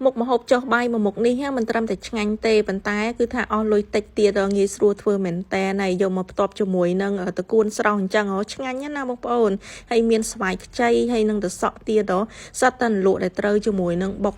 មុខម្ហូបចុះបាយមួយមុខនេះមិនត្រឹមតែឆ្ងាញ់ទេប៉ុន្តែគឺថាអស់លុយតិចទៀតងាយស្រួលធ្វើមែនតើហើយយកមកផ្ទាប់ជាមួយនឹងតកួនស្រស់អញ្ចឹងឆ្ងាញ់ណាបងប្អូនហើយមានស្វាយខ្ចីហើយនឹងទៅសក់ទៀតសត្វតែលក់ដែលត្រូវជាមួយនឹងបុក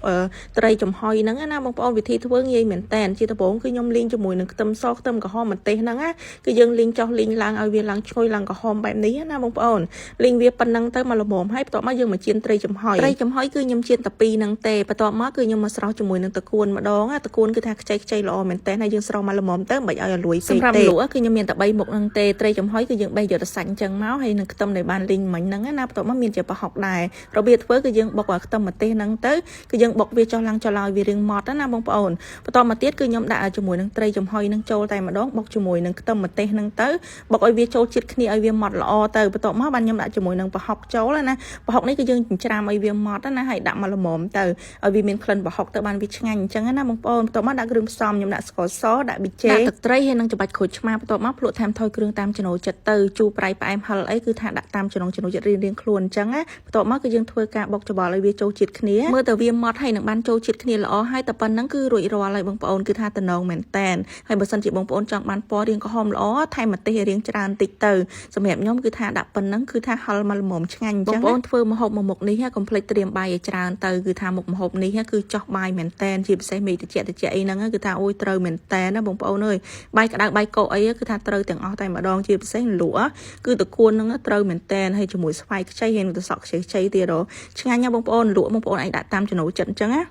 ត្រីចំហុយហ្នឹងណាបងប្អូនវិធីធ្វើងាយមែនតើជាដំបូងគឺខ្ញុំលីងជាមួយនឹងខ្ទឹមសខ្ទឹមក្រហមម្ទេសហ្នឹងណាគឺយើងលីងចុះលីងឡើងឲ្យវាឡើងឈ្ងុយឡើងក្រហមបែបនេះណាបងប្អូនលីងវាប៉ុណ្ណឹងទៅមកល្មមហើយបន្ទាប់មកយើងមកចៀនត្រីចំហុយត្រីចំហុយគឺខ្ញុំចៀនតែពីរហ្នឹងទេបន្ទាប់មកគឺខ្ញុំមកស្រោចជាមួយនឹងតកួនម្ដងតកួនគឺថាខ្ចីខ្ចីល្អមែនតើហើយយើងស្រោចមកល្មមទៅមិនឲ្យលួយពេកទេសម្រាប់លក់គឺខ្ញុំមានតែ3មុខហ្នឹងទេត្រីចំហុយគឺយើងបេះយកទៅសាច់អញ្ចឹងមកហើយនឹងខ្ទឹមដែលបានលីងមិញហ្នឹងណាបន្ទាប់មកមានជាប្រហុកដែររបៀបធ្វើគឺយើងបុកខ្ទឹមម្ទេសហ្នឹងទៅគឺយើងបុកវាចុះឡើងចុះឡើងវារៀងម៉ត់ណាបងប្អូនបន្ទាប់មកទៀតគឺខ្ញុំដាក់ជាមួយនឹងត្រីចំហុយហ្នឹងចូលតែម្ដងបុកជាមួយនឹងខ្ទឹមម្ទេសហ្នឹងទៅបុកឲ្យវាចូលជាតិគ្នាឲ្យវាម៉ត់ល្អទៅបន្ទាប់មកបានខ្ញុំដាក់ជាមួយនឹងប្រហុកចូលណាប្រហុកនេះគឺយើងចិញ្ច្រាំឲ្យវាម៉ត់ណាហើយដាក់មកល្មមទៅឲ្យវាមានក្លិនប្រហុកទៅបានវាឆ្ងាញ់អញ្ចឹងណាបងប្អូនបន្ទាប់មកដាក់គ្រឿងផ្សំខ្ញុំដាក់ស្ករសដាក់ប៊ីចេដាក់ទឹកត្រីហើយនឹងច្របាច់ក្រូចឆ្មាបន្ទាប់មកភ្លក់ថែមថយគ្រឿងតាមចំណូលចិត្តទៅជូរប្រៃផ្អែមហឹរអីគឺថាដាក់តាមចំណូលចិត្តរៀងខ្លួនអញ្ចឹងណាបន្ទាប់មកគឺយើងធ្វើការបុកច្បល់ឲ្យវាចូលជាតិគ្នាមើលទៅវាម៉ត់ហើយនឹងបានចូលជាតិគ្នាល្អហើយតែប៉ុណ្្នឹងគឺរួចរាល់ហើយបងប្អូនគឺថាតំណងមែនតែនហើយបើសិនជាបងប្អូនចង់បានពណ៌រាងក្រហមល្អថែមម្ទេសរាងច្រើនតិចទៅសម្រាប់ខ្ញុំគឺថាដាក់ប៉ុណ្្នឹងគឺថាហឹលមកល្មមឆ្ងាញ់អញ្ចឹងបងប្អូនធ្វើម្ហូបមួយមុខនេះកុំភ្លេចត្រៀមបាយឲ្យច្រើនទៅគឺថាមុខម្ហូបនេះគឺចោះបាយមែនតែនជាពិសេសមេតិចអីហ្នឹងគឺថាអូយត្រូវមែនតែនណាបងប្អូនអើយបាយក្តៅបាយកកអីគឺថាត្រូវទាំងអស់តែម្ដងជាពិសេសលក់គឺតកួនហ្នឹងត្រូវមែនតែនហើយជាមួយស្វាយខ្ចីហើយនឹងទៅសក់ខ្ចីទៀតឆ្ងាញ់ណាបងប្អូនលក់បងប្អូនអាចដាក់តាមចំណូលចិត្តអញ្ចឹងណា